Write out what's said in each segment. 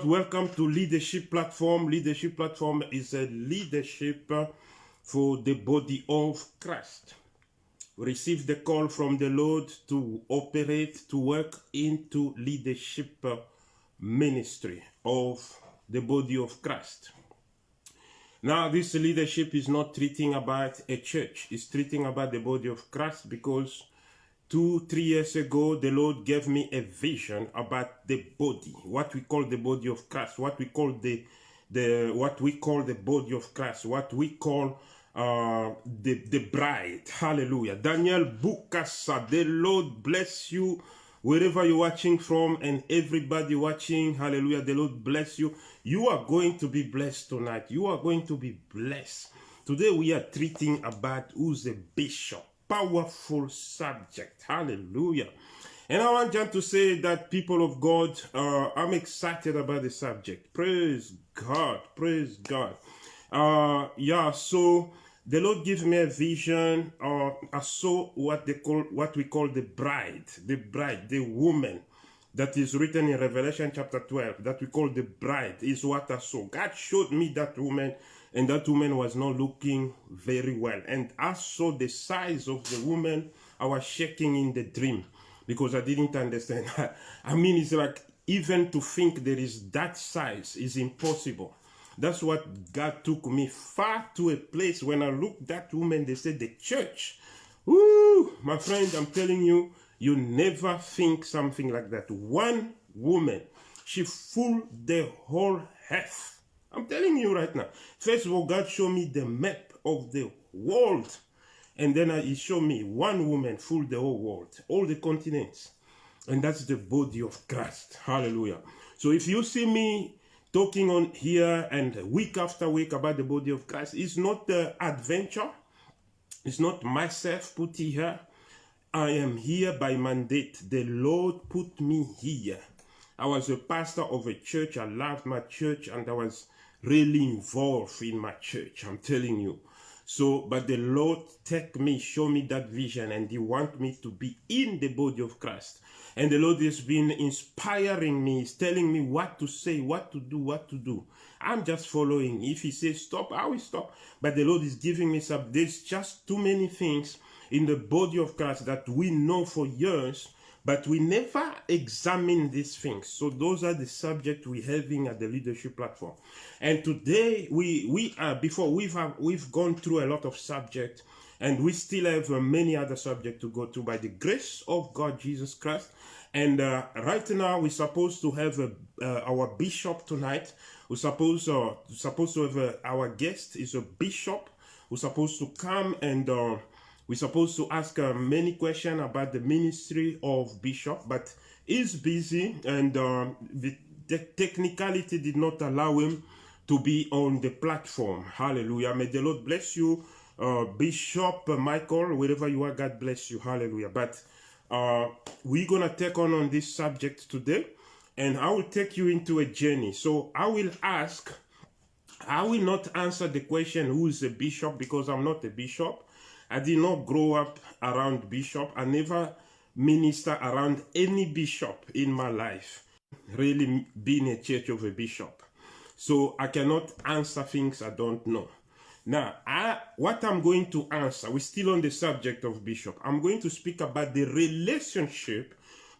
Welcome to Leadership Platform. Leadership Platform is a leadership for the body of Christ. We received the call from the Lord to operate, to work into leadership ministry of the body of Christ. Now, this leadership is not treating about a church. It's treating about the body of Christ because 2-3 years ago, the Lord gave me a vision about the body, what we call the body of Christ, what we call the body of Christ, what we call the bride. Hallelujah. Daniel Bukasa, the Lord bless you wherever you're watching from, and everybody watching. Hallelujah. The Lord bless you. You are going to be blessed tonight. You are going to be blessed. Today we are treating about who's a bishop. Powerful subject. Hallelujah. And I want John to say that, people of God, I'm excited about the subject. Praise God. Praise God. So the Lord gave me a vision. I saw what we call the bride, the woman that is written in Revelation chapter 12, that we call the bride, is what I saw. God showed me that woman, and that woman was not looking very well. And I saw the size of the woman. I was shaking in the dream because I didn't understand. I mean, it's like, even to think there is that size is impossible. That's what God took me far to a place. When I looked at that woman, they said the church. Ooh, my friend, I'm telling you, you never think something like that. One woman, she fooled the whole earth. I'm telling you right now. First of all, God showed me the map of the world. And then he showed me one woman fooled the whole world, all the continents. And that's the body of Christ. Hallelujah. So if you see me talking on here and week after week about the body of Christ, it's not the adventure. It's not myself put here. I am here by mandate. The Lord put me here. I was a pastor of a church. I loved my church, and I was really involved in my church. I'm telling you. So, but the Lord take me, show me that vision, and He want me to be in the body of Christ. And the Lord has been inspiring me. He's telling me what to say, what to do, what to do. I'm just following. If He says stop, I will stop. But the Lord is giving me some. There's just too many things in the body of Christ that we know for years, but we never examine these things. So those are the subjects we're having at the leadership platform. And today we've gone through a lot of subjects, and we still have many other subjects to go through by the grace of God Jesus Christ. And right now we're supposed to have our bishop tonight. We're supposed to have our guest is a bishop who's supposed to come, and we're supposed to ask many questions about the ministry of bishop, but he's busy, and the technicality did not allow him to be on the platform. Hallelujah. May the Lord bless you, Bishop Michael, wherever you are. God bless you. Hallelujah. But we're going to take on this subject today, and I will take you into a journey. So I will not answer the question, who is a bishop, because I'm not a bishop. I did not grow up around bishop. I never minister around any bishop in my life, really being a church of a bishop. So I cannot answer things I don't know. Now, what I'm going to answer, we're still on the subject of bishop. I'm going to speak about the relationship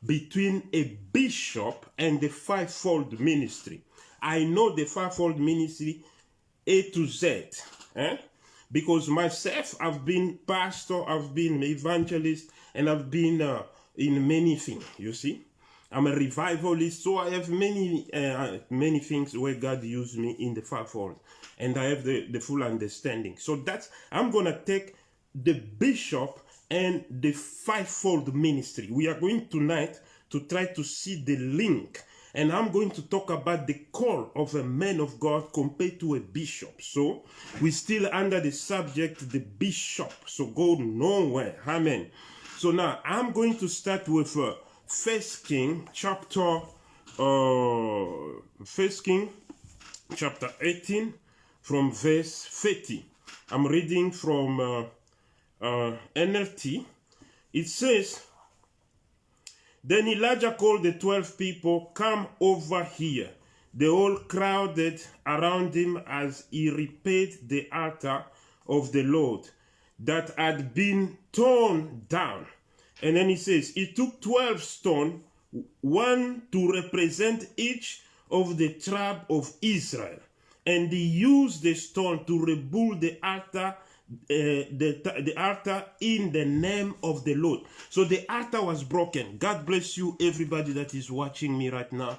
between a bishop and the fivefold ministry. I know the fivefold ministry A to Z. Because myself, I've been pastor, I've been evangelist, and I've been in many things, you see. I'm a revivalist, so I have many things where God used me in the fivefold, and I have the full understanding. So I'm going to take the bishop and the fivefold ministry. We are going tonight to try to see the link. And I'm going to talk about the call of a man of God compared to a bishop. So we're still under the subject, the bishop. So go nowhere. Amen. So now I'm going to start with 1 King chapter 18 from verse 30. I'm reading from NLT. It says, "Then Elijah called the 12 people, 'Come over here.' they all crowded around him as he repaired the altar of the Lord that had been torn down. And then he says, he took 12 stones, one to represent each of the tribe of Israel. And he used the stone to rebuild the altar, the altar in the name of the Lord. So the altar was broken. God bless you, everybody that is watching me right now.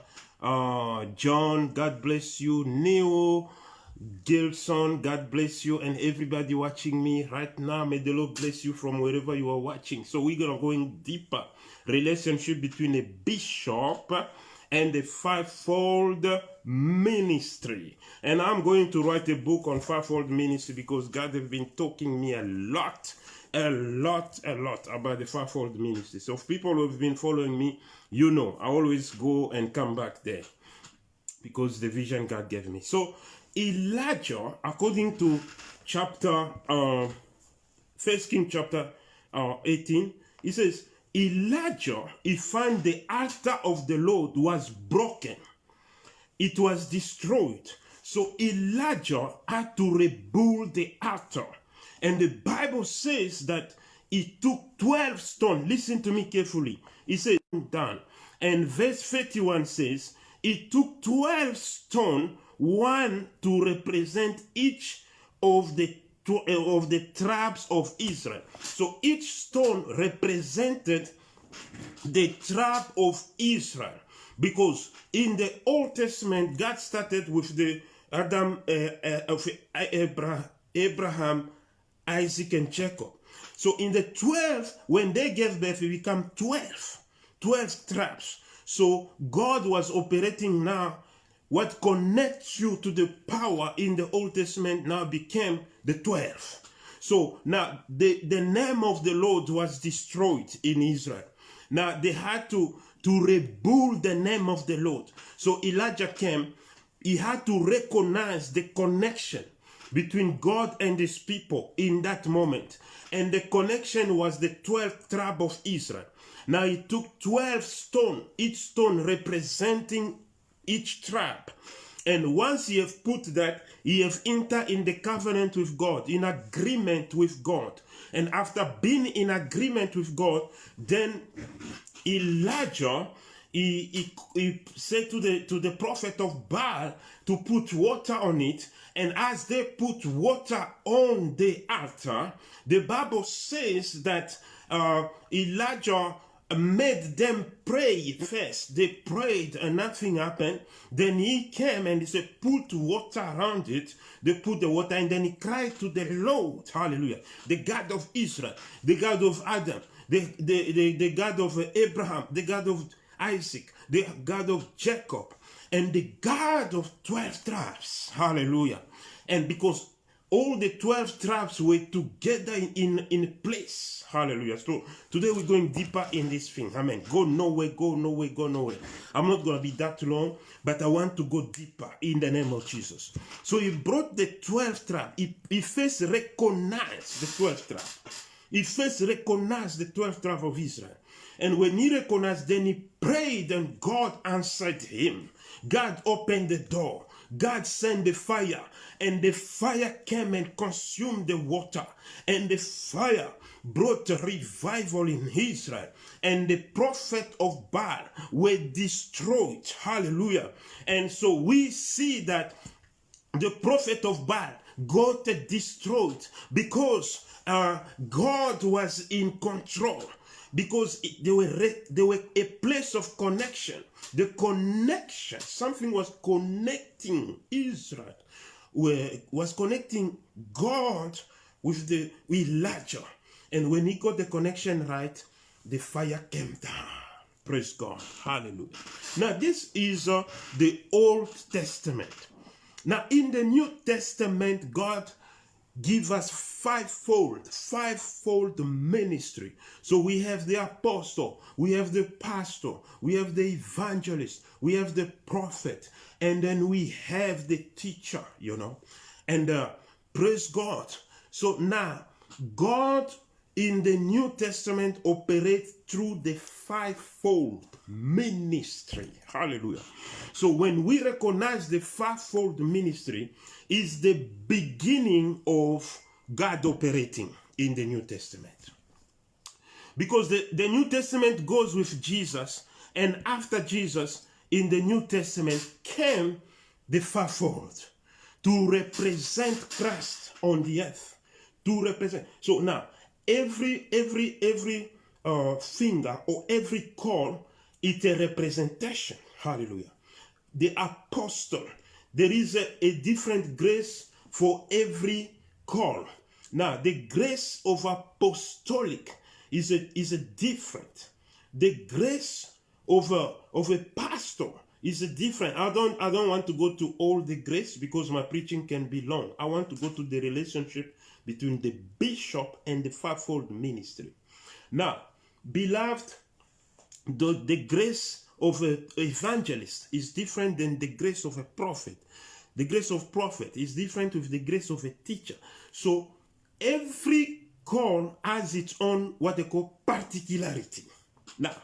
John, God bless you. Neo, Gilson, God bless you, and everybody watching me right now. May the Lord bless you from wherever you are watching. So we're gonna go in deeper relationship between a bishop and the fivefold ministry. And I'm going to write a book on fivefold ministry because God has been talking me a lot about the fivefold ministry. So if people who have been following me, you know, I always go and come back there because the vision God gave me. So Elijah, according to chapter 1 Kings chapter 18, he says, Elijah, he found the altar of the Lord was broken. It was destroyed. So Elijah had to rebuild the altar. And the Bible says that he took 12 stones. Listen to me carefully. He says, down. And verse 31 says, he took 12 stones, one to represent each of the tribes of Israel. So each stone represented the tribe of Israel, because in the Old Testament God started with the Abraham, Isaac, and Jacob. So in the 12, when they gave birth, it became 12 tribes. So God was operating now. What connects you to the power in the Old Testament now became the 12. So now the name of the Lord was destroyed in Israel. Now they had to rebuild the name of the Lord. So Elijah came. He had to recognize the connection between God and his people in that moment. And the connection was the 12th tribe of Israel. Now he took 12 stones, each stone representing each tribe. And once he have put that, he have entered in the covenant with God, in agreement with God. And after being in agreement with God, then Elijah, he said to the prophet of Baal to put water on it. And as they put water on the altar, the Bible says that Elijah made them pray first. They prayed and nothing happened. Then he came and he said, put water around it. They put the water, and then he cried to the Lord, hallelujah, the God of Israel, the God of Adam, the God of Abraham, the God of Isaac, the God of Jacob, and the God of 12 tribes, hallelujah. And because all the 12 tribes were together in a place. Hallelujah. So today we're going deeper in this thing. Amen. Go nowhere, go nowhere, go nowhere. I'm not going to be that long, but I want to go deeper in the name of Jesus. So he brought the 12 tribes. He first recognized the 12 tribes. He first recognized the 12 tribes of Israel. And when he recognized, then he prayed and God answered him. God opened the door. God sent the fire, and the fire came and consumed the water, and the fire brought a revival in Israel, and the prophet of Baal were destroyed. Hallelujah. And so we see that the prophet of Baal got destroyed because God was in control, because they were a place of connection. The connection, something was connecting Israel, was connecting God with the Elijah. And when he got the connection right, the fire came down. Praise God. Hallelujah. Now this is the Old Testament. Now in the New Testament, God give us fivefold ministry. So we have the apostle, we have the pastor, we have the evangelist, we have the prophet, and then we have the teacher, you know. And praise God. So now God in the New Testament operates through the fivefold ministry. Hallelujah. So when we recognize the fivefold ministry, is the beginning of God operating in the New Testament. Because the New Testament goes with Jesus, and after Jesus, in the New Testament came the fivefold to represent Christ on the earth. To represent. So now, every finger or every call is a representation. Hallelujah. The apostle, there is a different grace for every call. Now, the grace of apostolic is a different. The grace of a pastor is a different. I don't want to go to all the grace because my preaching can be long. I want to go to the relationship between the bishop and the fivefold ministry. Now, beloved, the grace of an evangelist is different than the grace of a prophet. The grace of prophet is different with the grace of a teacher. So every call has its own what they call particularity. Now,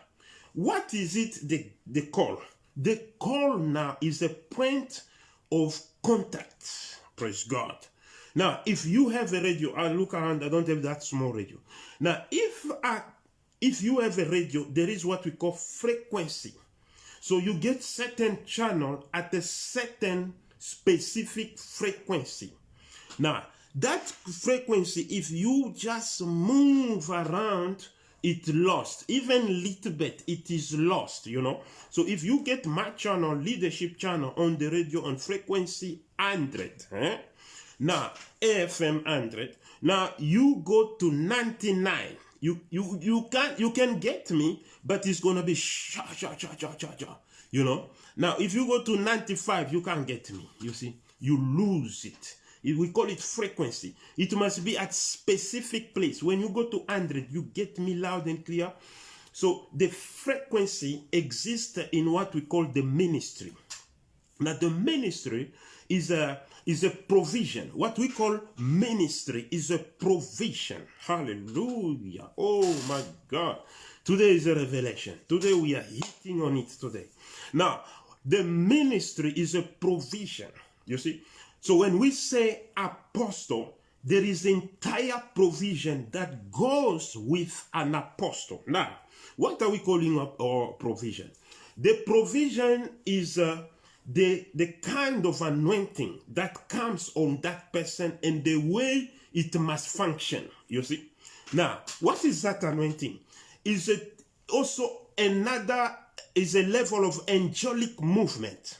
what is it, the call? The call now is a point of contact. Praise God. Now, if you have a radio, I look around, I don't have that small radio. Now, if you have a radio, there is what we call frequency. So you get certain channel at a certain specific frequency. Now, that frequency, if you just move around, it lost. Even little bit, it is lost, you know. So if you get my channel, leadership channel on the radio on frequency 100, now AFM 100, now you go to 99. You can get me, but it's gonna be sha, you know. Now if you go to 95, you can't get me. You see, you lose it. We call it frequency. It must be at specific place. When you go to 100, you get me loud and clear. So the frequency exists in what we call the ministry. Now the ministry is a provision. What we call ministry is a provision. Hallelujah. Oh my God. Today is a revelation. Today we are hitting on it today. Now, the ministry is a provision. You see? So when we say apostle, there is entire provision that goes with an apostle. Now, what are we calling our provision? The provision is the kind of anointing that comes on that person and the way it must function. You see? Now, what is that anointing? Is it also is a level of angelic movement.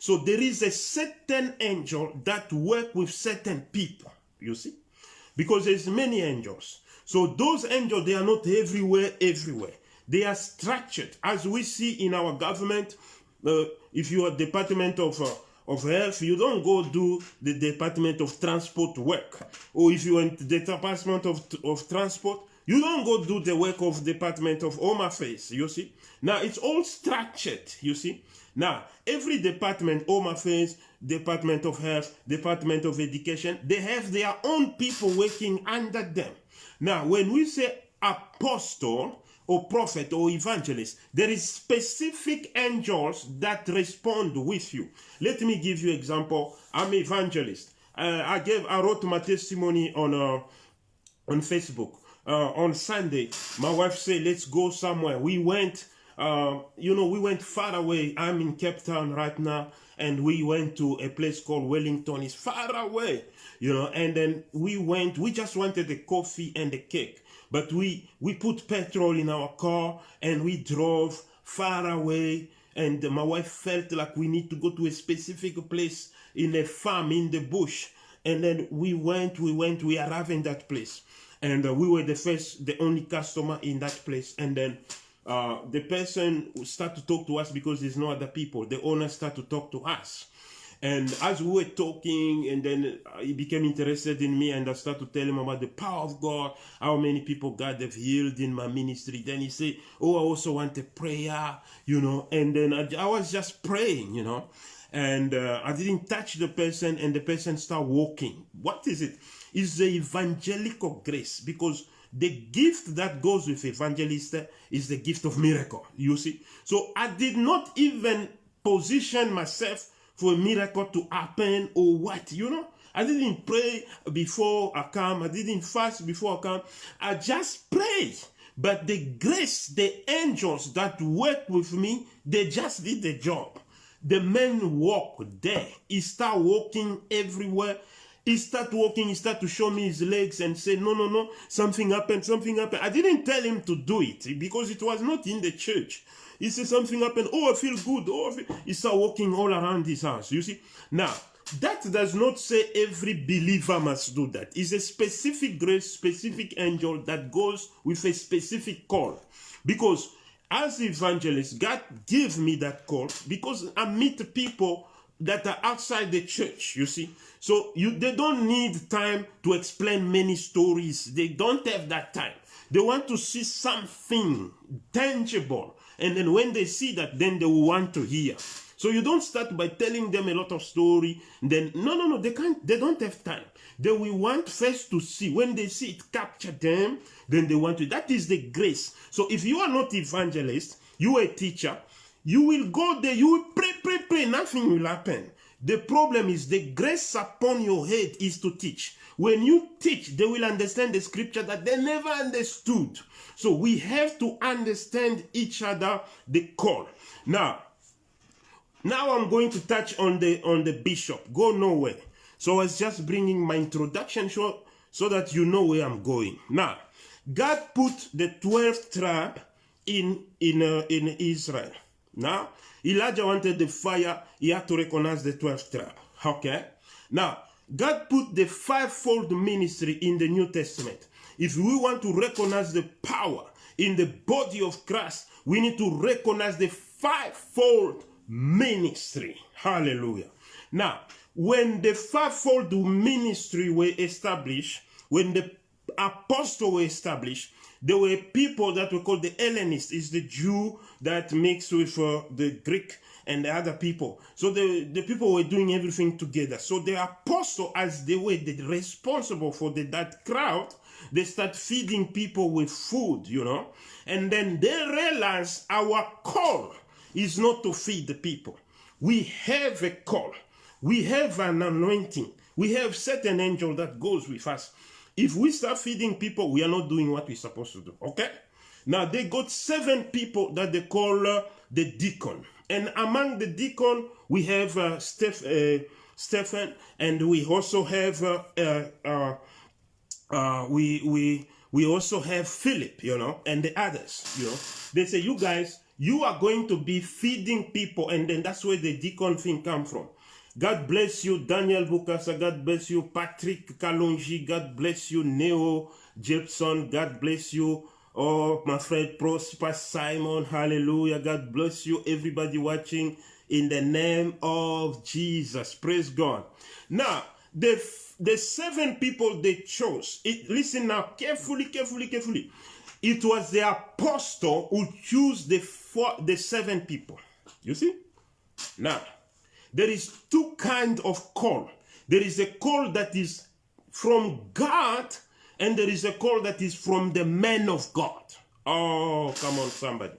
So there is a certain angel that work with certain people, you see, because there's many angels. So those angels, they are not everywhere. They are structured, as we see in our government. If you are Department of Health, you don't go do the Department of Transport work. Or if you are in the Department of Transport, you don't go do the work of Department of Home Affairs, you see. Now, it's all structured, you see. Now, every department, Home Affairs, Department of Health, Department of Education, they have their own people working under them. Now, when we say apostle or prophet or evangelist, there is specific angels that respond with you. Let me give you an example. I'm an evangelist. I wrote my testimony on Facebook. On Sunday, my wife said, let's go somewhere. We went. We went far away. I'm in Cape Town right now, and we went to a place called Wellington. It's far away, you know, and then we just wanted a coffee and a cake, but we put petrol in our car and we drove far away, and my wife felt like we need to go to a specific place in a farm in the bush, and then we arrived in that place, and we were the only customer in that place, and then the person start to talk to us because there's no other people. The owner start to talk to us. And as we were talking, and then he became interested in me, and I started to tell him about the power of God, how many people God have healed in my ministry. Then he said, oh, I also want a prayer, you know. And then I was just praying, you know. And I didn't touch the person, and the person started walking. What is it? It's the evangelical grace, because the gift that goes with evangelist is the gift of miracle, you see. So I did not even position myself for a miracle to happen or what, you know. I didn't pray before I come. I didn't fast before I come. I just prayed. But the grace, the angels that work with me, they just did the job. The man walked there. He started walking everywhere. He started walking. He started to show me his legs and say, no, no, no, something happened, something happened. I didn't tell him to do it because it was not in the church. He said something happened. Oh, I feel good. Oh, he started walking all around his house. You see? Now, that does not say every believer must do that. It's a specific grace, specific angel that goes with a specific call. Because as evangelist, God gave me that call because I meet people that are outside the church, you see. So they don't need time to explain many stories. They don't have that time. They want to see something tangible. And then when they see that, then they will want to hear. So you don't start by telling them a lot of story. Then no, they can't. They don't have time. They will want first to see. When they see it capture them, then they want to. That is the grace. So if you are not evangelist, you are a teacher. You will go there. You will pray. Nothing will happen. The problem is the grace upon your head is to teach. When you teach, they will understand the scripture that they never understood. So we have to understand each other, the call. Now I'm going to touch on the bishop. Go nowhere. So I was just bringing my introduction so that you know where I'm going. Now, God put the 12th tribe in Israel. Now, Elijah wanted the fire. He had to recognize the 12th tribe. Okay? Now, God put the fivefold ministry in the New Testament. If we want to recognize the power in the body of Christ, we need to recognize the fivefold ministry. Hallelujah. Now, when the fivefold ministry were established, when the apostles were established, there were people that were called the Hellenists. It's the Jew that mixed with the Greek and the other people. So the people were doing everything together. So the apostles, as they were responsible for that crowd, they start feeding people with food, you know. And then they realize our call is not to feed the people. We have a call. We have an anointing. We have certain angel that goes with us. If we start feeding people, we are not doing what we're supposed to do. Okay? Now, they got 7 people that they call the deacon. And among the deacon, we have Stephen, and we also have we also have Philip, you know, and the others, you know. They say, you guys, you are going to be feeding people, and then that's where the deacon thing comes from. God bless you, Daniel Bukasa. God bless you, Patrick Kalonji. God bless you, Neo Jepson. God bless you, oh, my friend Prosper Simon. Hallelujah. God bless you, everybody watching in the name of Jesus. Praise God. Now, the 7 people they chose, listen now carefully. It was the apostle who chose the 7 people. You see? Now, there is 2 kinds of call. There is a call that is from God, and there is a call that is from the man of God. Oh, come on, somebody.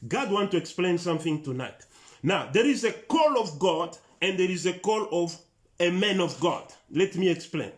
God wants to explain something tonight. Now, there is a call of God, and there is a call of a man of God. Let me explain.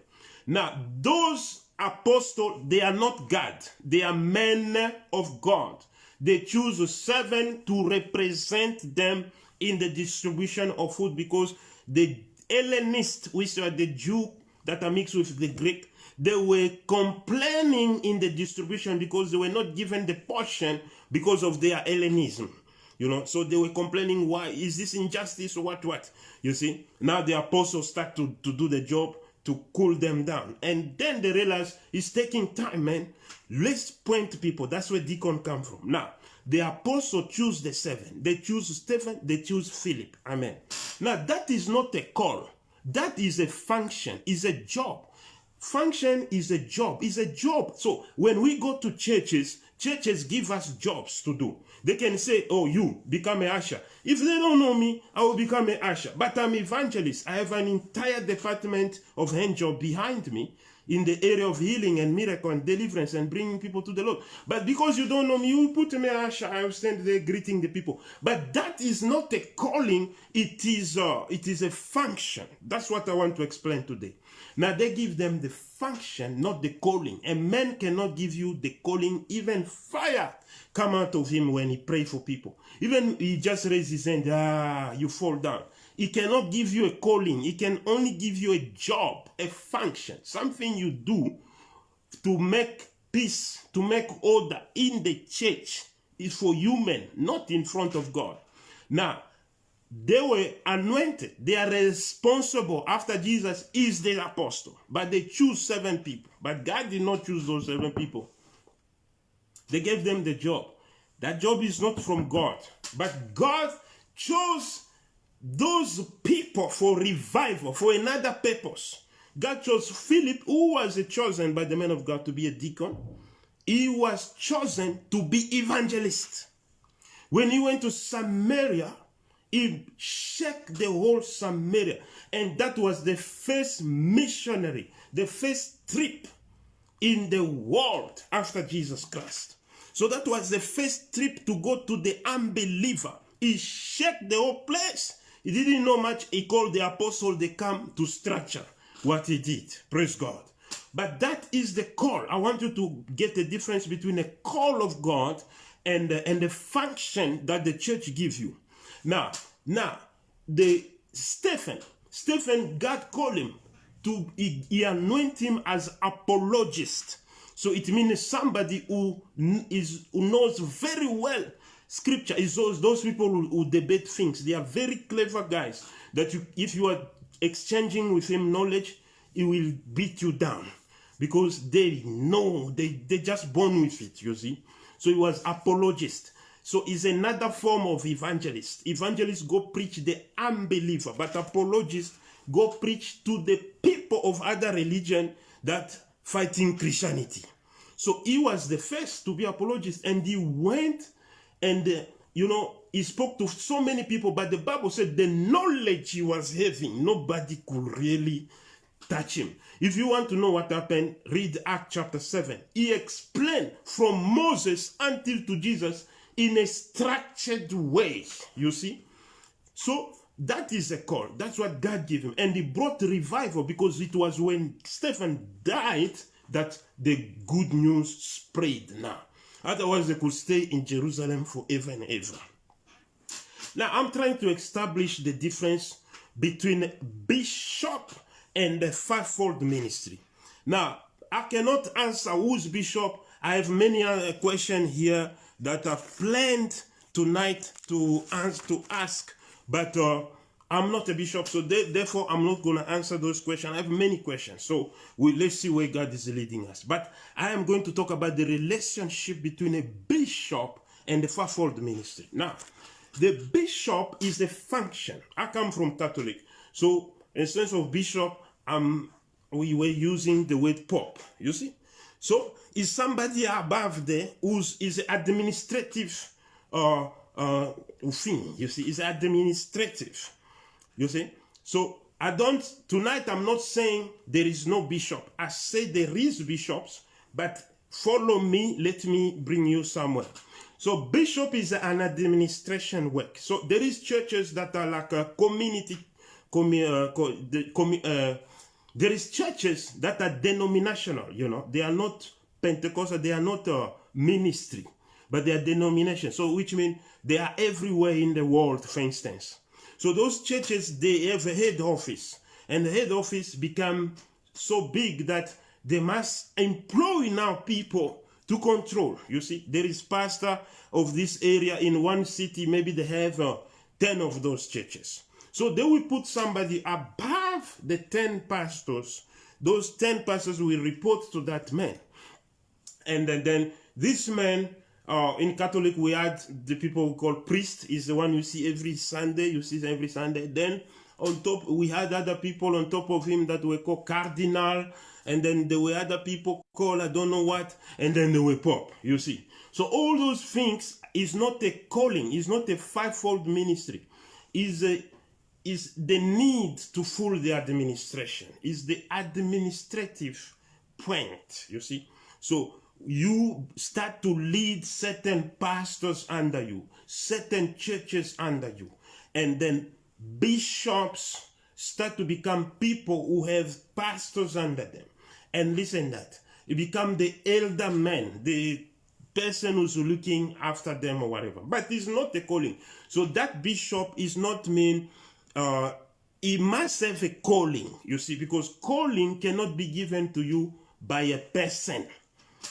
Now, those apostles, they are not God. They are men of God. They choose 7 to represent them in the distribution of food, because the Hellenists, which are the Jew that are mixed with the Greek, they were complaining in the distribution because they were not given the portion because of their Hellenism. You know, so they were complaining, why is this injustice or what? You see, now the apostles start to do the job to cool them down. And then they realize it's taking time, man. Let's point people. That's where deacon come from. Now, the apostle choose the 7. They choose Stephen, they choose Philip. Amen. Now, that is not a call. That is a function, is a job. Function is a job, is a job. So when we go to churches give us jobs to do. They can say, oh, you become an usher. If they don't know me, I will become an usher. But I'm evangelist. I have an entire department of angel behind me. in the area of healing and miracle and deliverance and bringing people to the Lord. But because you don't know me, you put me, I stand there greeting the people. But that is not a calling, it is a function. That's what I want to explain today. Now they give them the function, not the calling. A man cannot give you the calling. Even fire come out of him when he pray for people. Even he just raise his hand, you fall down. He cannot give you a calling. He can only give you a job, a function, something you do to make peace, to make order in the church. Is for human, not in front of God. Now, they were anointed. They are responsible after Jesus is the apostle. But they choose 7 people. But God did not choose those 7 people. They gave them the job. That job is not from God. But God chose those people for revival, for another purpose. God chose Philip, who was chosen by the man of God to be a deacon. He was chosen to be evangelist. When he went to Samaria, he shook the whole Samaria. And that was the first missionary, the first trip in the world after Jesus Christ. So that was the first trip to go to the unbeliever. He shook the whole place. He didn't know much. He called the apostle. They come to structure what he did. Praise God. But that is the call. I want you to get the difference between a call of God and the function that the church gives you. Now, the Stephen, God called him to, he anointed him as apologist. So it means somebody who knows very well Scripture. Is those people who debate things. They are very clever guys that if you are exchanging with him knowledge, he will beat you down because they know, they just born with it, you see. So he was apologist. So it's another form of evangelist. Evangelists go preach the unbeliever, but apologists go preach to the people of other religion that fighting Christianity. So he was the first to be apologist, and he went and, he spoke to so many people, but the Bible said the knowledge he was having, nobody could really touch him. If you want to know what happened, read Acts chapter 7. He explained from Moses until to Jesus in a structured way, you see. So that is a call. That's what God gave him. And he brought revival because it was when Stephen died that the good news spread now. Otherwise, they could stay in Jerusalem forever and ever. Now, I'm trying to establish the difference between bishop and the fivefold ministry. Now, I cannot answer who's bishop. I have many other questions here that are planned tonight to ask, but I'm not a bishop, so therefore I'm not going to answer those questions. I have many questions, so let's see where God is leading us. But I am going to talk about the relationship between a bishop and the fivefold ministry. Now, the bishop is a function. I come from Catholic, so in sense of bishop, we were using the word pope, you see. So is somebody above there who is administrative thing, you see, is administrative, you see. So tonight I'm not saying there is no bishop. I say there is bishops, but follow me, let me bring you somewhere. So bishop is an administration work. So there is churches that are like a community, there is churches that are denominational, they are not Pentecostal, they are not ministry, but they are denomination. So which means they are everywhere in the world, for instance. So those churches, they have a head office, and the head office become so big that they must employ now people to control. You see, there is pastor of this area in one city, maybe they have 10 of those churches. So they will put somebody above the 10 pastors. Those 10 pastors will report to that man. And then this man, in Catholic, we had the people who call priest, is the one you see every Sunday. Then on top, we had other people on top of him that were called cardinal. And then there were other people called I don't know what. And then they were pope, you see. So all those things is not a calling, is not a fivefold ministry. Is the need to fool the administration, is the administrative point, you see. So you start to lead certain pastors under you, certain churches under you, and then bishops start to become people who have pastors under them. And listen that, you become the elder man, the person who's looking after them or whatever. But it's not a calling. So that bishop is not mean, he must have a calling, you see, because calling cannot be given to you by a person,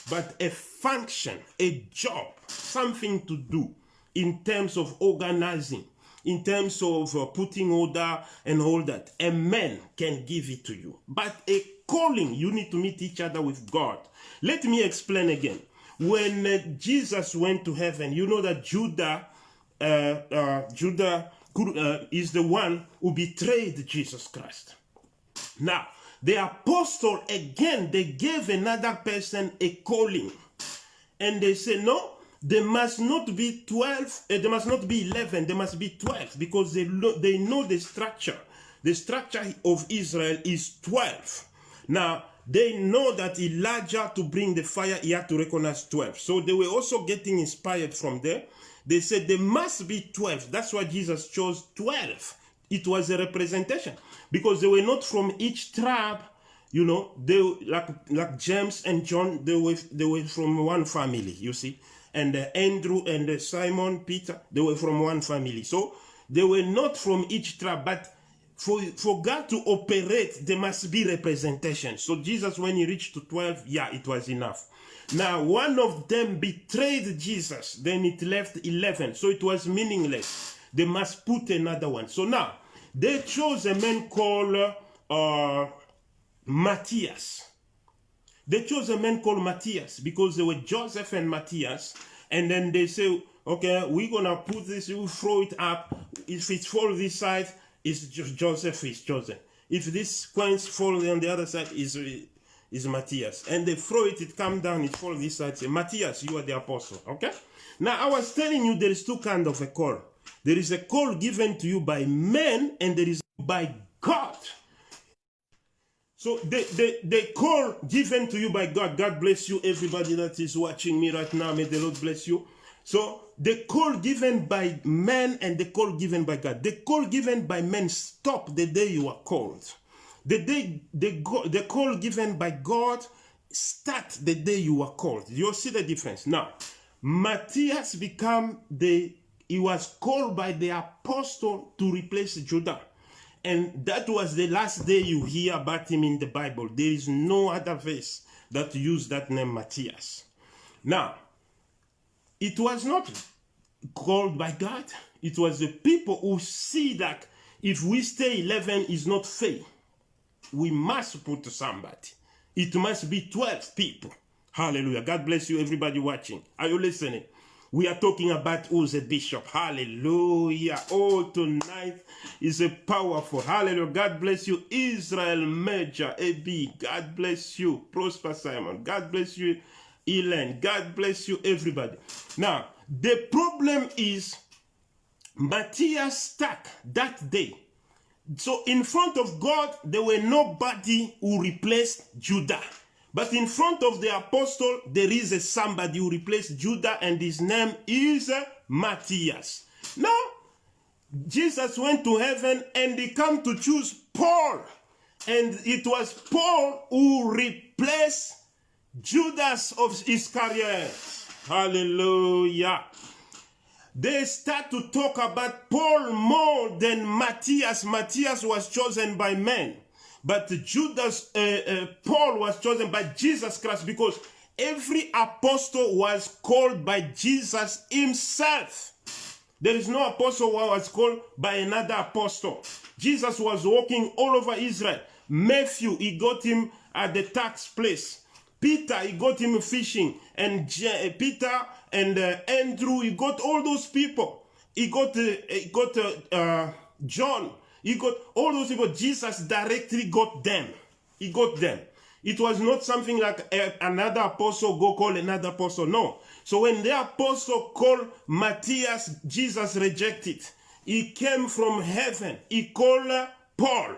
but a function, a job, something to do in terms of organizing, in terms of putting order and all that. A man can give it to you. But a calling, you need to meet each other with God. Let me explain again. When Jesus went to heaven, you know that Judah is the one who betrayed Jesus Christ. Now, the apostle, again, they gave another person a calling. And they say, no, there must not be 12, there must not be 11, there must be 12, because they know the structure. The structure of Israel is 12. Now, they know that Elijah, to bring the fire, he had to recognize 12. So they were also getting inspired from there. They said there must be 12. That's why Jesus chose 12. It was a representation, because they were not from each tribe. You know, they like James and John, they were from one family, you see. And Andrew and Simon Peter, they were from one family. So they were not from each tribe, but for God to operate, there must be representation. So Jesus, when he reached to 12, yeah, it was enough. Now, one of them betrayed Jesus, then it left 11. So it was meaningless. They must put another one. So now, they chose a man called Matthias. They chose a man called Matthias because they were Joseph and Matthias. And then they say, okay, we're going to put this, you throw it up. If it falls this side, it's just Joseph is chosen. If this coins fall on the other side, is Matthias. And they throw it, it comes down, it falls this side. Say, Matthias, you are the apostle. Okay? Now, I was telling you there is two kinds of a call. There is a call given to you by men, and there is by God. So the call given to you by God. God bless you, everybody that is watching me right now. May the Lord bless you. So the call given by men and the call given by God. The call given by men stop the day you are called. The call given by God start the day you are called. You'll see the difference. Now, Matthias he was called by the apostle to replace Judah. And that was the last day you hear about him in the Bible. There is no other verse that use that name Matthias. Now, it was not called by God. It was the people who see that if we stay 11 is not fair. We must put somebody. It must be 12 people. Hallelujah. God bless you, everybody watching. Are you listening? We are talking about who's a bishop. Hallelujah. Oh, tonight is a powerful. Hallelujah. God bless you, Israel Major AB. God bless you, Prosper Simon. God bless you, Elaine. God bless you, everybody. Now, the problem is Matthias stuck that day. So in front of God, there were nobody who replaced Judah. But in front of the apostle, there is somebody who replaced Judah, and his name is Matthias. Now, Jesus went to heaven and he came to choose Paul. And it was Paul who replaced Judas of Iscariot. Hallelujah. They start to talk about Paul more than Matthias. Matthias was chosen by men. But Paul was chosen by Jesus Christ, because every apostle was called by Jesus himself. There is no apostle who was called by another apostle. Jesus was walking all over Israel. Matthew, he got him at the tax place. Peter, he got him fishing. And Peter and Andrew, he got all those people. He got John. He got all those people. Jesus directly got them. He got them. It was not something like another apostle go call another apostle. No. So when the apostle called Matthias, Jesus rejected. He came from heaven. He called Paul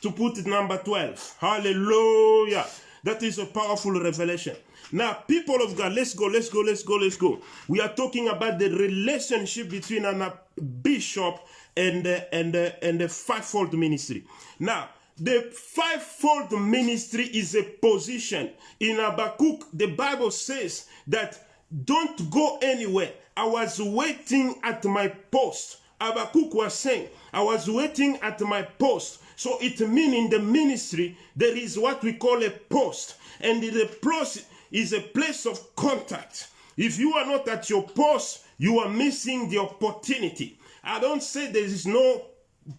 to put it number 12. Hallelujah. That is a powerful revelation. Now, people of God, let's go. We are talking about the relationship between a bishop and the fivefold ministry. Now, the fivefold ministry is a position. In Habakkuk, the Bible says that don't go anywhere. I was waiting at my post. Habakkuk was saying, I was waiting at my post. So it means in the ministry, there is what we call a post. And the post is a place of contact. If you are not at your post, you are missing the opportunity. I don't say there is no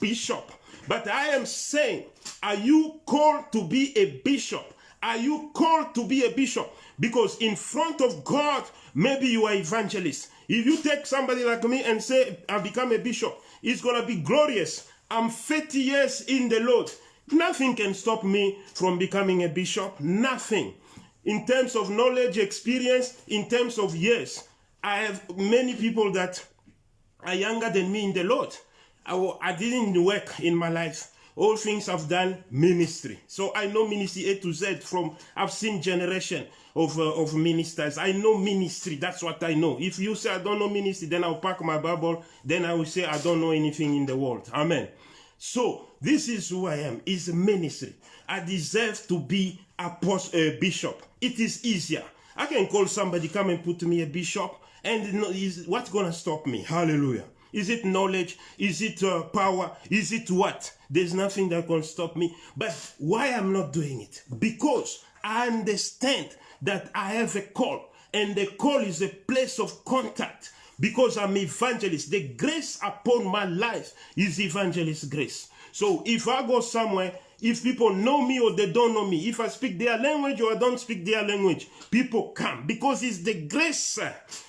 bishop, but I am saying, are you called to be a bishop? Are you called to be a bishop? Because in front of God, maybe you are evangelist. If you take somebody like me and say, I become a bishop, it's going to be glorious. I'm 30 years in the Lord. Nothing can stop me from becoming a bishop. Nothing. In terms of knowledge, experience, in terms of years, I have many people that are younger than me in the Lord. I didn't work in my life. All things I've done, ministry. So I know ministry A to Z I've seen generation of ministers. I know ministry, that's what I know. If you say I don't know ministry, then I'll pack my Bible, then I will say I don't know anything in the world. Amen. So this is who I am, is ministry. I deserve to be a bishop. It is easier. I can call somebody, come and put me a bishop, and what's going to stop me? Hallelujah. Is it knowledge? Is it power? Is it what? There's nothing that can stop me. But why I'm not doing it? Because I understand that I have a call. And the call is a place of contact. Because I'm evangelist. The grace upon my life is evangelist grace. So if I go somewhere, if people know me or they don't know me, if I speak their language or I don't speak their language, people come. Because it's the grace.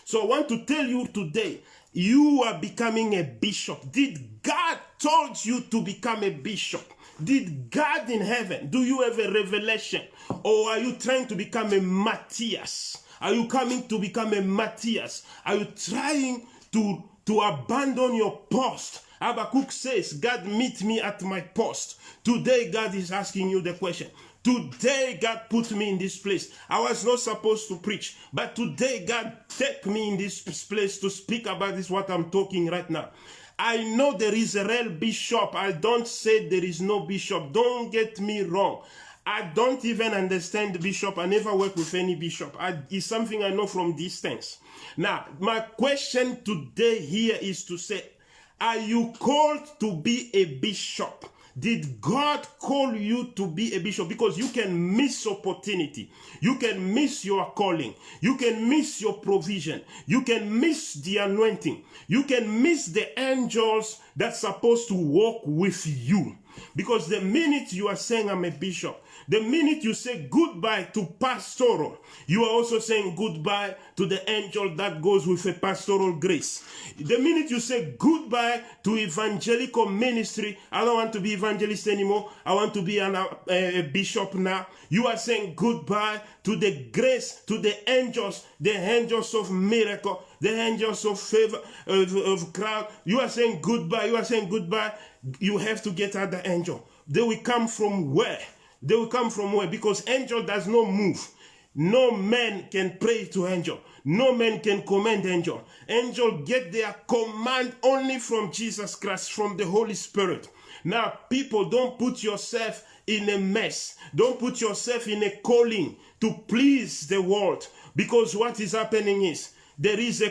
So I want to tell you today, you are becoming a bishop. Did God told you to become a bishop? Did God in heaven, do you have a revelation? Or are you trying to become a Matthias? Are you coming to become a Matthias? Are you trying to abandon your post? Habakkuk says, God meet me at my post. Today God is asking you the question. Today God put me in this place. I was not supposed to preach, but today God take me in this place to speak about this, what I'm talking right now. I know there is a real bishop. I don't say there is no bishop. Don't get me wrong. I don't even understand the bishop. I never work with any bishop. It's something I know from distance. Now, my question today here is to say, are you called to be a bishop? Did God call you to be a bishop? Because you can miss opportunity. You can miss your calling. You can miss your provision. You can miss the anointing. You can miss the angels that's supposed to walk with you. Because the minute you are saying I'm a bishop, the minute you say goodbye to pastoral, you are also saying goodbye to the angel that goes with a pastoral grace. The minute you say goodbye to evangelical ministry, I don't want to be evangelist anymore, I want to be a bishop now, you are saying goodbye to the grace, to the angels of miracle, the angels of favor, of crowd. You are saying goodbye, you have to get at the angel. They will come from where? They will come from where? Because angel does not move. No man can pray to angel. No man can command angel. Angel get their command only from Jesus Christ, from the Holy Spirit. Now, people, don't put yourself in a mess. Don't put yourself in a calling to please the world. Because what is happening is, there is a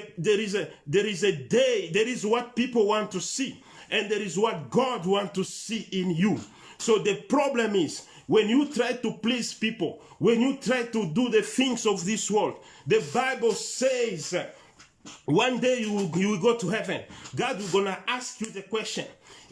day, there is what people want to see. And there is what God wants to see in you. So the problem is, when you try to please people, when you try to do the things of this world, the Bible says one day you will go to heaven. God will gonna ask you the question.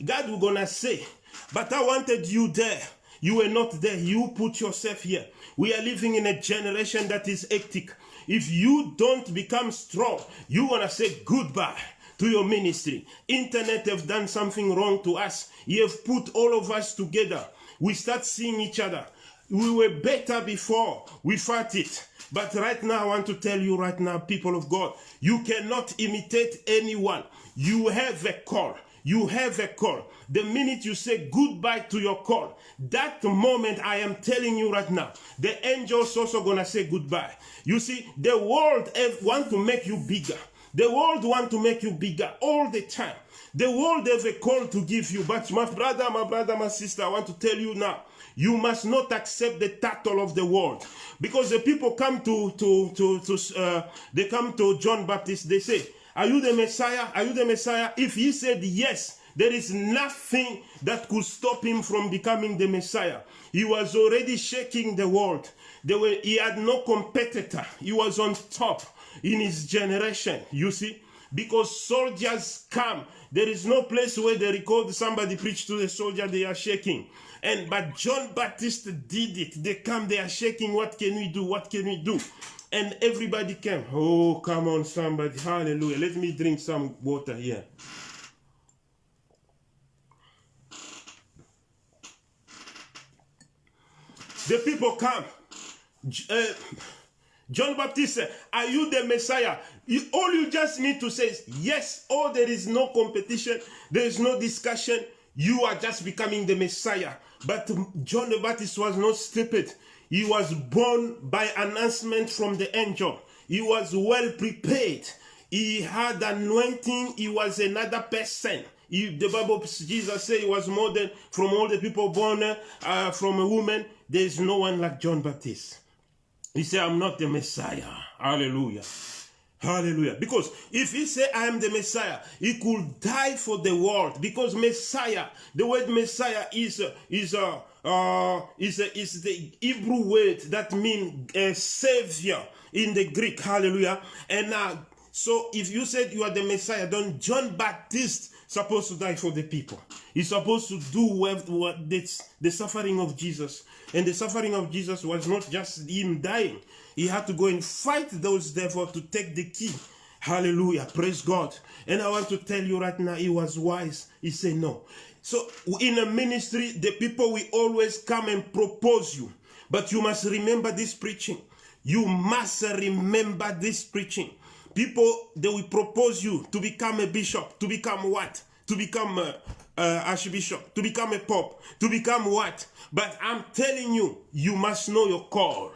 God will gonna say, but I wanted you there. You were not there. You put yourself here. We are living in a generation that is hectic. If you don't become strong, you're gonna say goodbye to your ministry. Internet have done something wrong to us. You have put all of us together. We start seeing each other. We were better before. We fought it. But right now, I want to tell you right now, people of God, you cannot imitate anyone. You have a call. you have a call. The minute you say goodbye to your call, that moment, I am telling you right now, the angels also gonna say goodbye. You see, the world want to make you bigger. The world want to make you bigger all the time. The world have a call to give you, but my brother, my sister, I want to tell you now, you must not accept the title of the world, because the people come they come to John Baptist. They say, "Are you the Messiah? Are you the Messiah?" If he said yes, there is nothing that could stop him from becoming the Messiah. He was already shaking the world. He had no competitor. He was on top in his generation. You see. Because soldiers come. There is no place where they record somebody preach to the soldier, they are shaking. But John Baptist did it. They come, they are shaking. What can we do? What can we do? And everybody came. Oh, come on, somebody. Hallelujah. Let me drink some water here. The people come. John Baptist said, "Are you the Messiah?" All you just need to say is yes. Oh, there is no competition. There is no discussion. You are just becoming the Messiah. But John the Baptist was not stupid. He was born by announcement from the angel. He was well prepared. He had anointing. He was another person. The Bible, Jesus said he was more than from all the people born from a woman. There is no one like John Baptist. He said, "I'm not the Messiah." Hallelujah. Hallelujah. Because if he said, "I am the Messiah," he could die for the world. Because Messiah, the word Messiah is the Hebrew word that means savior in the Greek. Hallelujah. And so if you said you are the Messiah, then John Baptist supposed to die for the people. He's supposed to do the suffering of Jesus. And the suffering of Jesus was not just him dying. He had to go and fight those devils to take the key. Hallelujah. Praise God. And I want to tell you right now, he was wise. He said no. So in a ministry, the people will always come and propose you. But you must remember this preaching. You must remember this preaching. People, they will propose you to become a bishop. To become what? To become archbishop. To become a pope. To become what? But I'm telling you, you must know your call.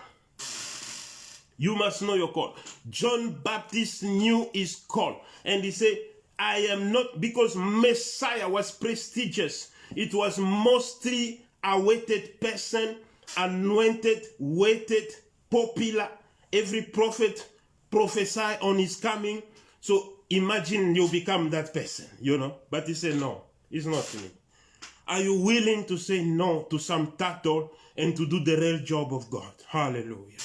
You must know your call. John Baptist knew his call. And he said, "I am not," because Messiah was prestigious. It was mostly awaited person, anointed, waited, popular. Every prophet prophesy on his coming. So imagine you become that person, you know. But he said, "No, it's not me." Are you willing to say no to some title and to do the real job of God? Hallelujah.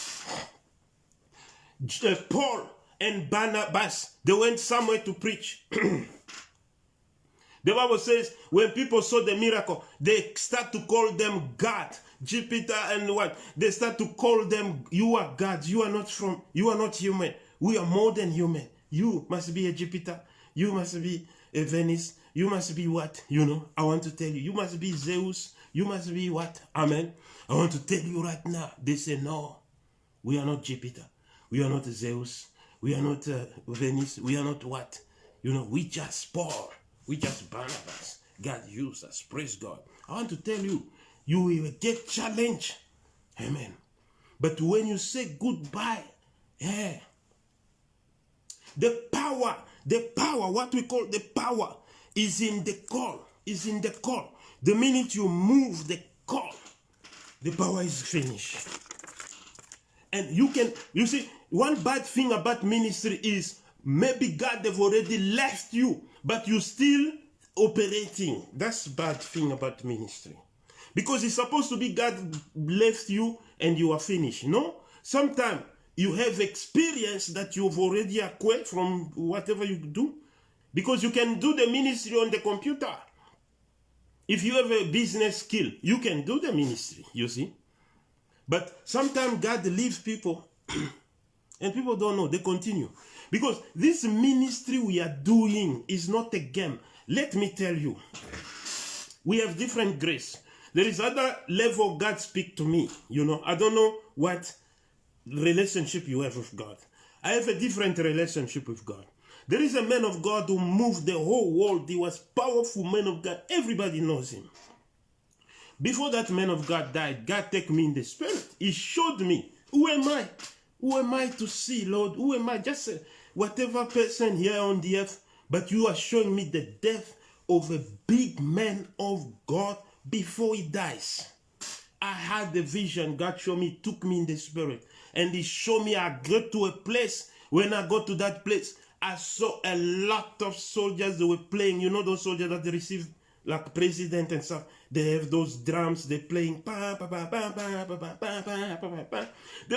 Paul and Barnabas, they went somewhere to preach. The Bible says when people saw the miracle, they start to call them God, Jupiter and what? They start to call them, "You are God. You are not human. We are more than human. You must be a Jupiter. You must be a Venus. You must be what? You know, I want to tell you. You must be Zeus. You must be what? Amen. I want to tell you right now. They say, "No, we are not Jupiter. We are not Zeus. We are not Venus. We are not what? You know, we just Paul. We just Barnabas. God used us. Praise God." I want to tell you, you will get challenged. Amen. But when you say goodbye, the power, what we call the power, is in the call. Is in the call. The minute you move the call, the power is finished. And you see, one bad thing about ministry is maybe God have already left you, but you still operating. That's bad thing about ministry. Because it's supposed to be God left you and you are finished. No? Sometimes you have experience that you've already acquired from whatever you do. Because you can do the ministry on the computer. If you have a business skill, you can do the ministry, you see. But sometimes God leaves people and people don't know, they continue. Because this ministry we are doing is not a game. Let me tell you, we have different grace. There is other level God speak to me, you know. I don't know what relationship you have with God. I have a different relationship with God. There is a man of God who moved the whole world. He was powerful man of God. Everybody knows him. Before that man of God died, God took me in the spirit. He showed me, who am I? Who am I to see, Lord? Who am I? Just whatever person here on the earth, but you are showing me the death of a big man of God before he dies. I had the vision. God showed me, took me in the spirit. And he showed me I got to a place. When I got to that place, I saw a lot of soldiers that were playing. You know those soldiers that they receive like president and stuff. They have those drums. They're playing. There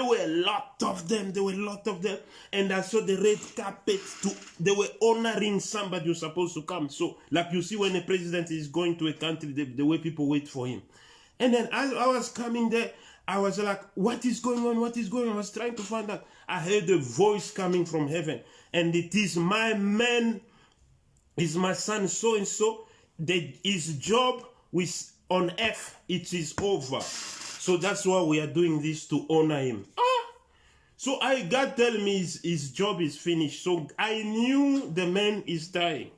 were a lot of them. There were a lot of them. And I saw the red carpet. They were honoring somebody who's supposed to come. So like you see when a president is going to a country, the way people wait for him. And then as I was coming there, I was like, what is going on? What is going on? I was trying to find out. I heard a voice coming from heaven. And it is my man, is my son so-and-so. His job with on earth, it is over. So that's why we are doing this, to honor him. So God tell me his job is finished. So I knew the man is dying.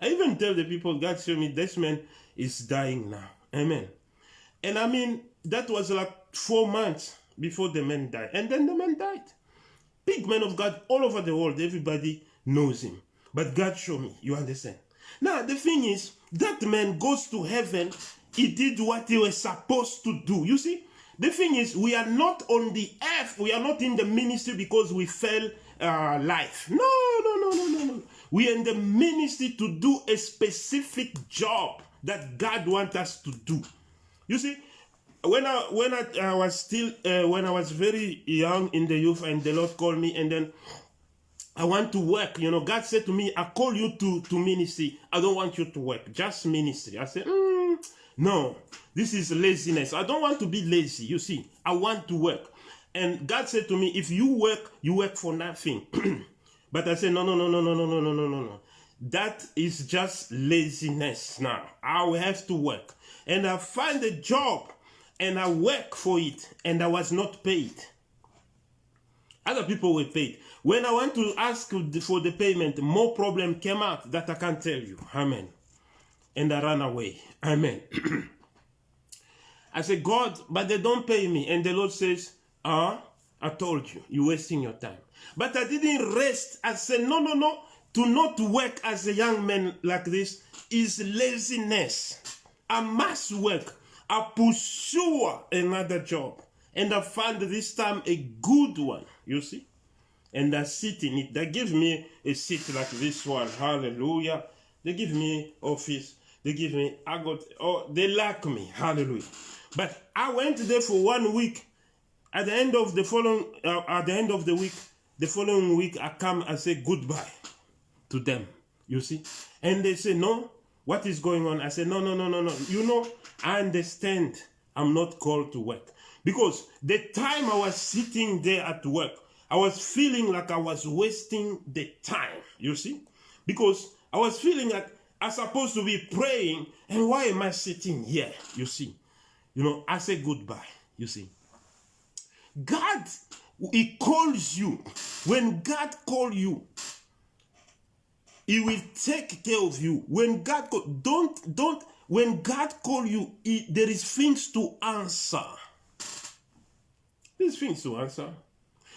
I even tell the people, God showed me this man is dying now. Amen. And I mean, that was like 4 months before the man died. And then the man died. Big man of God all over the world. Everybody knows him. But God showed me. You understand? Now, the thing is, that man goes to heaven. He did what he was supposed to do. You see? The thing is, we are not on the earth. We are not in the ministry because we fell life. No. We are in the ministry to do a specific job that God wants us to do. You see, when I was very young in the youth, and the Lord called me, and then I want to work. You know, God said to me, I call you to ministry. I don't want you to work, just ministry. I said, no, this is laziness. I don't want to be lazy. You see, I want to work. And God said to me, if you work for nothing. But I said, no. That is just laziness now. I will have to work. And I find a job and I work for it, and I was not paid. Other people were paid. When I went to ask for the payment, more problem came out that I can't tell you. Amen. And I ran away. Amen. I said, God, but they don't pay me. And the Lord says, I told you, you're wasting your time. But I didn't rest. I said, no. To not work as a young man like this is laziness. I must work. I pursue another job. And I found this time a good one, you see. And I sit in it. They give me a seat like this one. Hallelujah. They give me office. They give me, they like me. Hallelujah. But I went there for 1 week. At the end of the following week, I come and say goodbye to them, you see. And they say, no, what is going on? I said, no. You know, I understand I'm not called to work. Because the time I was sitting there at work, I was feeling like I was wasting the time, you see. Because I was feeling like I'm supposed to be praying, and why am I sitting here, you see. You know, I say goodbye, you see. God, he calls you. When God calls you, he will take care of you. When God when God calls you, there is things to answer. There's things to answer.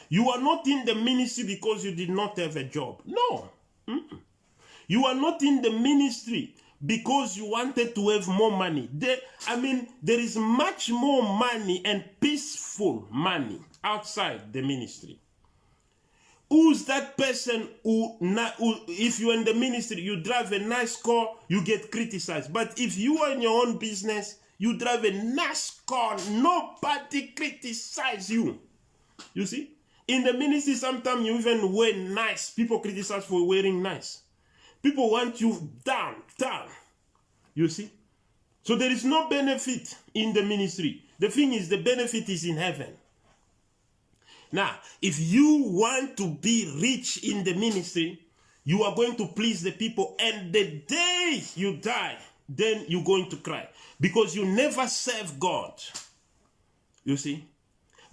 You are not in the ministry because you did not have a job. No. You are not in the ministry because you wanted to have more money. There is much more money and peaceful money outside the ministry. Who's that person who, if you're in the ministry, you drive a nice car, you get criticized. But if you are in your own business, you drive a nice car, nobody criticizes you. You see? In the ministry, sometimes you even wear nice. People criticize for wearing nice. People want you down. You see? So there is no benefit in the ministry. The thing is, the benefit is in heaven. Now, if you want to be rich in the ministry, you are going to please the people, and the day you die, then you're going to cry because you never serve God. You see?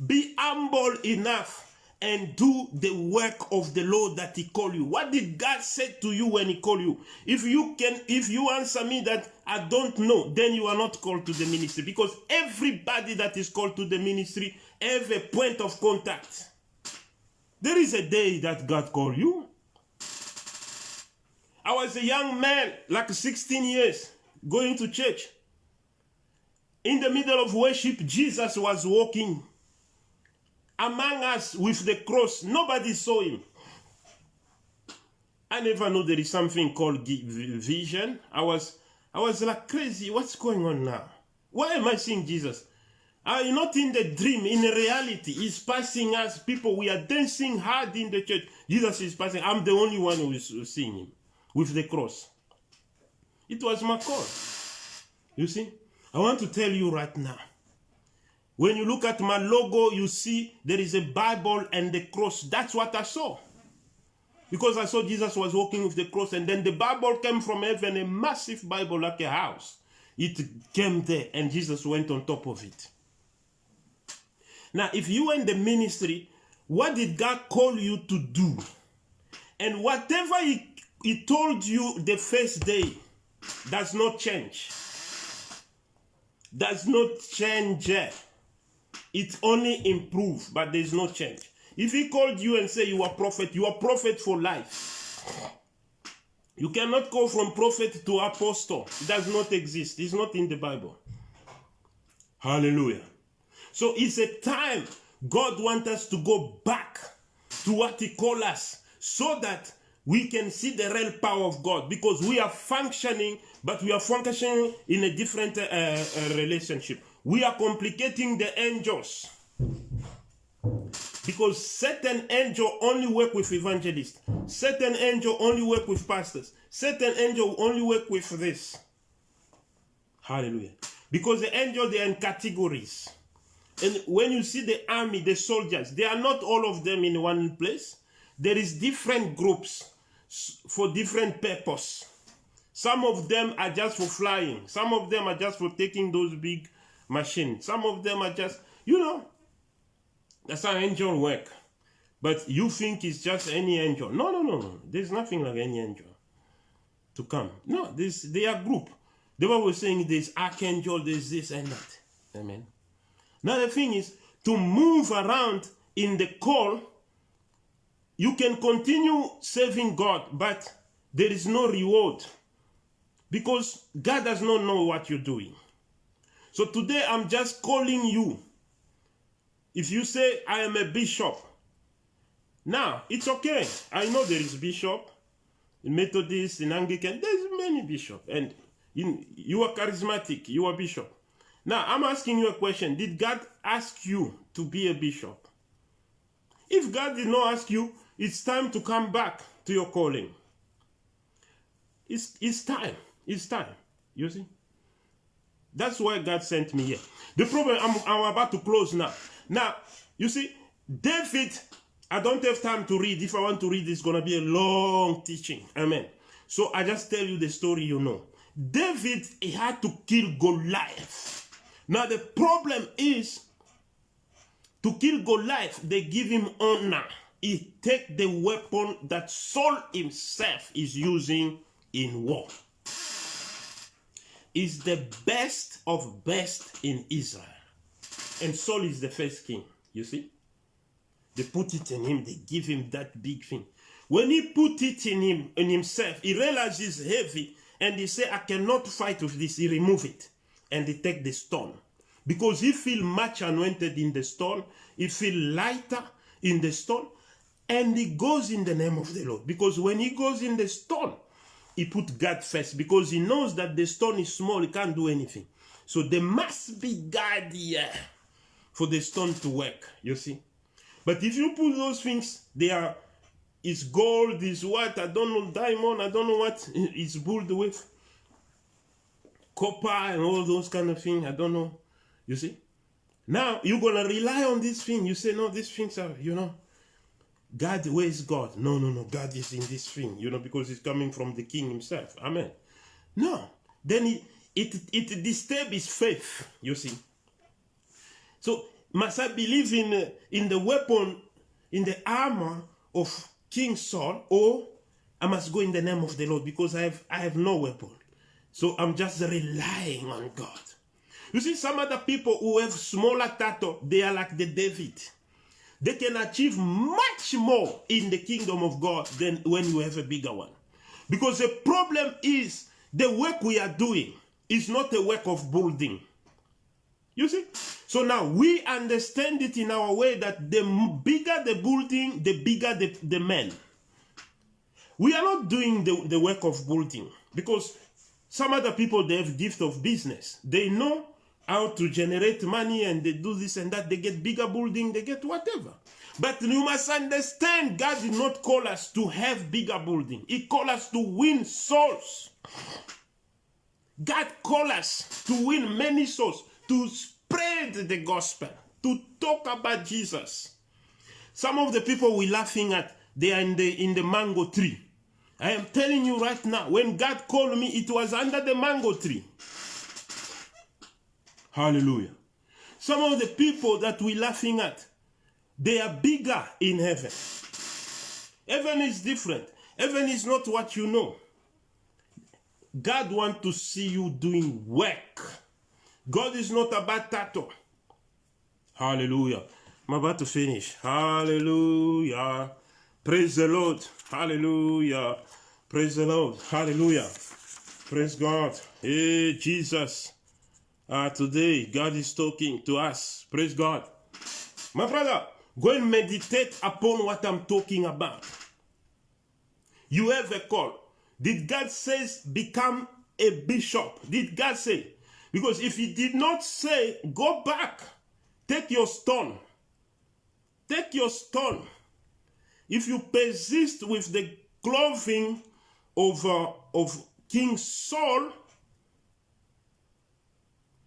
Be humble enough and do the work of the Lord that he called you. What did God say to you when he called you? If you answer me that I don't know, then you are not called to the ministry, because everybody that is called to the ministry have a point of contact. There is a day that God called you. I was a young man, like 16 years, going to church. In the middle of worship, Jesus was walking among us with the cross. Nobody saw him. I never knew there is something called vision. I was like crazy. What's going on now? Why am I seeing Jesus? Not in the dream, in reality. He's passing us. People, we are dancing hard in the church. Jesus is passing. I'm the only one who is seeing him with the cross. It was my call. You see? I want to tell you right now. When you look at my logo, you see there is a Bible and the cross. That's what I saw. Because I saw Jesus was walking with the cross, and then the Bible came from heaven, a massive Bible like a house. It came there and Jesus went on top of it. Now, if you are in the ministry, what did God call you to do? And whatever he told you the first day does not change. Does not change. It only improves, but there's no change. If he called you and say you are prophet for life. You cannot go from prophet to apostle. It does not exist. It's not in the Bible. Hallelujah. So it's a time God wants us to go back to what he called us, so that we can see the real power of God, because we are functioning, but we are functioning in a different relationship. We are complicating the angels, because certain angel only work with evangelists, certain angel only work with pastors, certain angel only work with this. Hallelujah. Because the angel, they are in categories. And when you see the army, the soldiers, they are not all of them in one place. There is different groups for different purpose. Some of them are just for flying. Some of them are just for taking those big machines. Some of them are just, that's how angels work. But you think it's just any angel. No. There's nothing like any angel to come. No, they are group. The Bible was saying there's archangel, there's this and that. Amen. Now the thing is, to move around in the call, you can continue serving God, but there is no reward, because God does not know what you're doing. So today I'm just calling you. If you say, I am a bishop, now it's okay. I know there is bishop, in Methodist, in Anglican, there's many bishops, and you are charismatic, you are bishop. Now I'm asking you a question. Did God ask you to be a bishop? If God did not ask you, it's time to come back to your calling. It's time. It's time. You see? That's why God sent me here. The problem, I'm about to close now. Now, you see, David, I don't have time to read. If I want to read, it's going to be a long teaching. Amen. So I just tell you the story you know. David, he had to kill Goliath. Now the problem is, to kill Goliath, they give him honor. He take the weapon that Saul himself is using in war. Is the best of best in Israel. And Saul is the first king, you see. They put it in him, they give him that big thing. When he put it in himself, he realizes it's heavy, and he say, I cannot fight with this. He remove it, and he take the stone. Because he feel much anointed in the stone, he feel lighter in the stone, and he goes in the name of the Lord. Because when he goes in the stone, he put God first, because he knows that the stone is small, he can't do anything. So there must be God here for the stone to work, you see. But if you put those things, it's gold, it's what, I don't know, diamond, I don't know what, it's built with copper and all those kind of things, I don't know, you see. Now, you're going to rely on this thing. You say, no, these things are, God, where is God? No, God is in this thing, because it's coming from the king himself. Amen. No. Then it disturbs his faith, you see. So, must I believe in the weapon in the armor of King Saul, or I must go in the name of the Lord because I have no weapon. So I'm just relying on God. You see, some other people who have smaller title, they are like the David. They can achieve much more in the kingdom of God than when you have a bigger one. Because the problem is the work we are doing is not a work of building. You see? So now we understand it in our way that the bigger the building, the bigger the man. We are not doing the work of building because some other people, they have gift of business. They know how to generate money and they do this and that. They get bigger building, they get whatever. But you must understand, God did not call us to have bigger building. He called us to win souls. God called us to win many souls, to spread the gospel, to talk about Jesus. Some of the people we're laughing at, they are in the mango tree. I am telling you right now, when God called me, it was under the mango tree. Hallelujah. Some of the people that we're laughing at, they are bigger in heaven. Heaven is different. Heaven is not what you know. God wants to see you doing work. God is not about title. Hallelujah. I'm about to finish. Hallelujah. Praise the Lord. Hallelujah. Praise the Lord. Hallelujah. Praise God. Hey, Jesus. Today, God is talking to us. Praise God. My brother, go and meditate upon what I'm talking about. You have a call. Did God say become a bishop? Did God say? Because if he did not say, go back, take your stone. Take your stone. If you persist with the clothing of King Saul,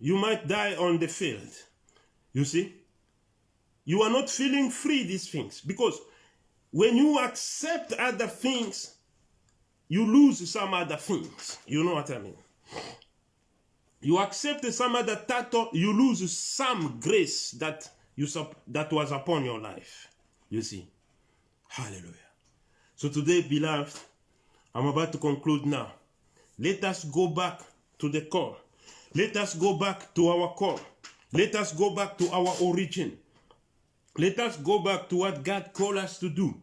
you might die on the field. You see? You are not feeling free, these things. Because when you accept other things, you lose some other things. You know what I mean? You accept some other title, you lose some grace that was upon your life. You see? Hallelujah. So today, beloved, I'm about to conclude now. Let us go back to the core. Let us go back to our core. Let us go back to our origin. Let us go back to what God called us to do.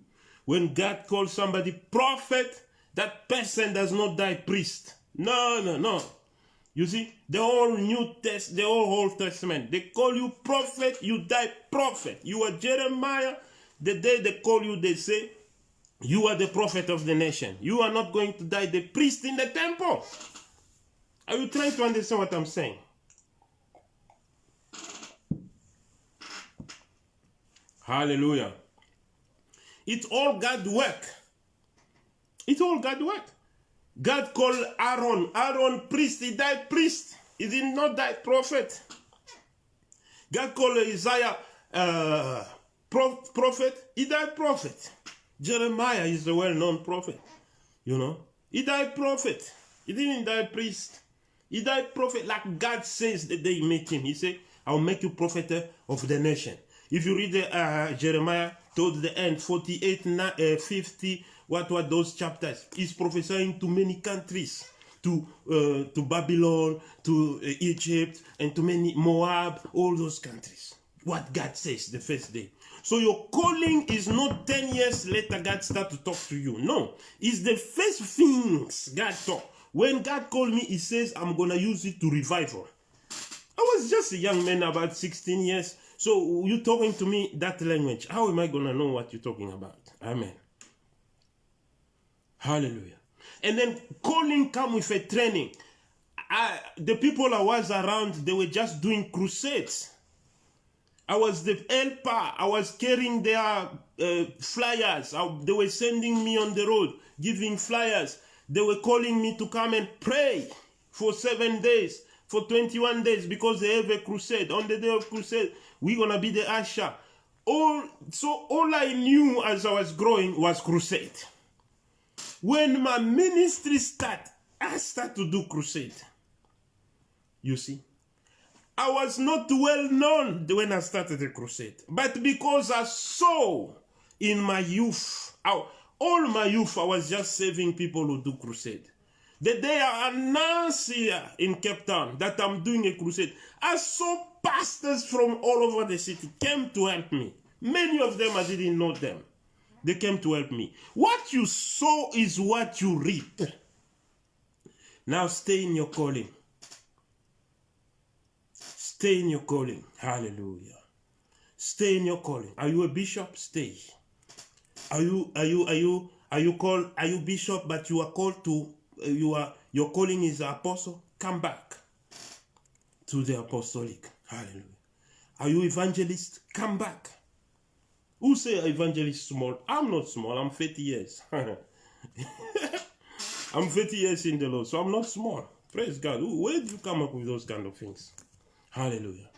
When God calls somebody prophet, that person does not die priest. No, no, no. You see, the whole the whole Old Testament, they call you prophet, you die prophet. You are Jeremiah. The day they call you, they say, you are the prophet of the nation. You are not going to die the priest in the temple. Are you trying to understand what I'm saying? Hallelujah. It's all God's work. It's all God's work. God called Aaron. Aaron priest. He died priest. He did not die prophet. God called Isaiah prophet. He died prophet. Jeremiah is the well-known prophet. You know. He died prophet. He didn't die priest. He died prophet like God says the day he made him. He said, I'll make you prophet of the nation. If you read Jeremiah toward the end, 48, 50, what were those chapters? He's prophesying to many countries, to Babylon, to Egypt, and to many Moab, all those countries. What God says the first day. So your calling is not 10 years later God start to talk to you. No, it's the first things God talk. When God called me, he says, I'm going to use it to revival. I was just a young man, about 16 years. So you talking to me that language. How am I going to know what you're talking about? Amen. Hallelujah. And then calling come with a training. The people I was around, they were just doing crusades. I was the helper. I was carrying their flyers. They were sending me on the road, giving flyers. They were calling me to come and pray for 7 days, for 21 days, because they have a crusade. On the day of crusade, we're going to be the usher. So all I knew as I was growing was crusade. When my ministry started, I started to do crusade. You see? I was not well known when I started the crusade. But because I saw In my youth, all my youth, I was just saving people who do crusade. The day I announced here in Cape Town that I'm doing a crusade, I saw pastors from all over the city came to help me. Many of them, I didn't know them. They came to help me. What you sow is what you reap. Now stay in your calling. Stay in your calling. Hallelujah. Stay in your calling. Are you a bishop? Stay. Are you bishop, but you are called to your calling is apostle? Come back to the apostolic. Hallelujah. Are you evangelist? Come back. Who say evangelist small? I'm not small. I'm 30 years. I'm 30 years in the Lord, so I'm not small. Praise God. Where did you come up with those kind of things? Hallelujah.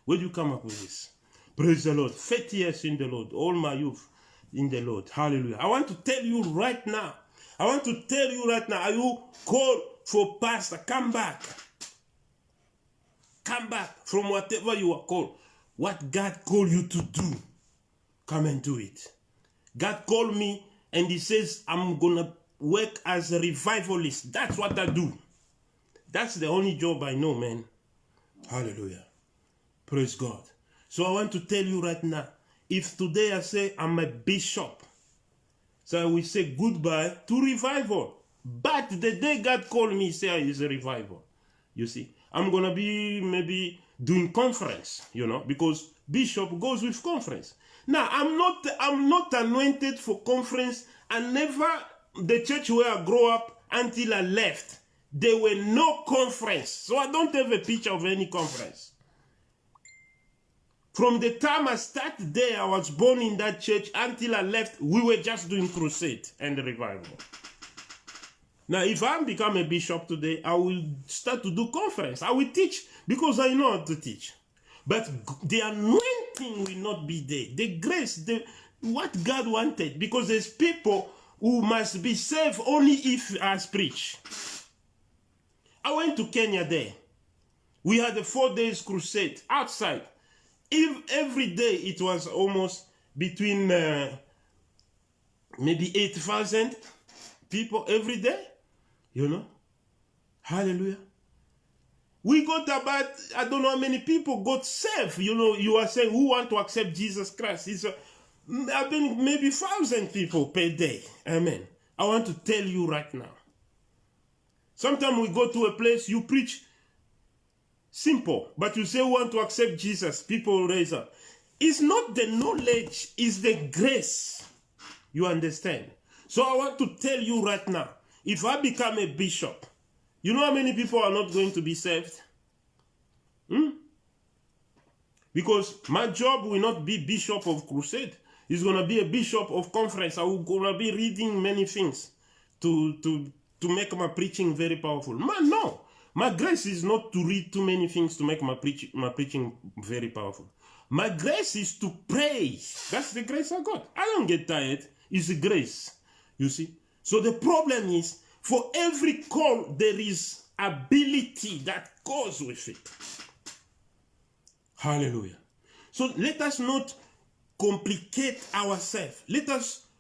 Where did you come up with this? Praise the Lord. 30 years in the Lord. All my youth in the Lord. Hallelujah. I want to tell you right now. Are you called for pastor? Come back. Come back from whatever you are called. What God called you to do. Come and do it. God called me and he says, I'm going to work as a revivalist. That's what I do. That's the only job I know, man. Hallelujah. Praise God. So I want to tell you right now, if today I say I'm a bishop, so I will say goodbye to revival. But the day God called me, say it's a revival. You see, I'm going to be maybe doing conference, because bishop goes with conference. Now, I'm not anointed for conference. And never, the church where I grew up until I left, there were no conference. So I don't have a picture of any conference. From the time I started there, I was born in that church, until I left, we were just doing crusade and revival. Now, if I become a bishop today, I will start to do conference. I will teach because I know how to teach. But the anointing will not be there. The grace, what God wanted, because there's people who must be saved only if I preach. I went to Kenya there. We had a 4 days crusade outside. Every day it was almost between maybe 8,000 people every day, Hallelujah. We got about, I don't know how many people got saved. You are saying who want to accept Jesus Christ. It's I think maybe 1,000 people per day. Amen. I want to tell you right now. Sometimes we go to a place, you preach simple, but you say you want to accept Jesus, people raise up. It's not the knowledge, it's the grace. You understand? So I want to tell you right now, if I become a bishop, you know how many people are not going to be saved? Because my job will not be bishop of crusade. It's going to be a bishop of conference. I will going to be reading many things to make my preaching very powerful. Man, no. My grace is not to read too many things to make my preaching very powerful. My grace is to pray. That's the grace I got. I don't get tired. It's a grace. You see? So the problem is, for every call, there is ability that goes with it. Hallelujah. So let us not complicate ourselves. Let us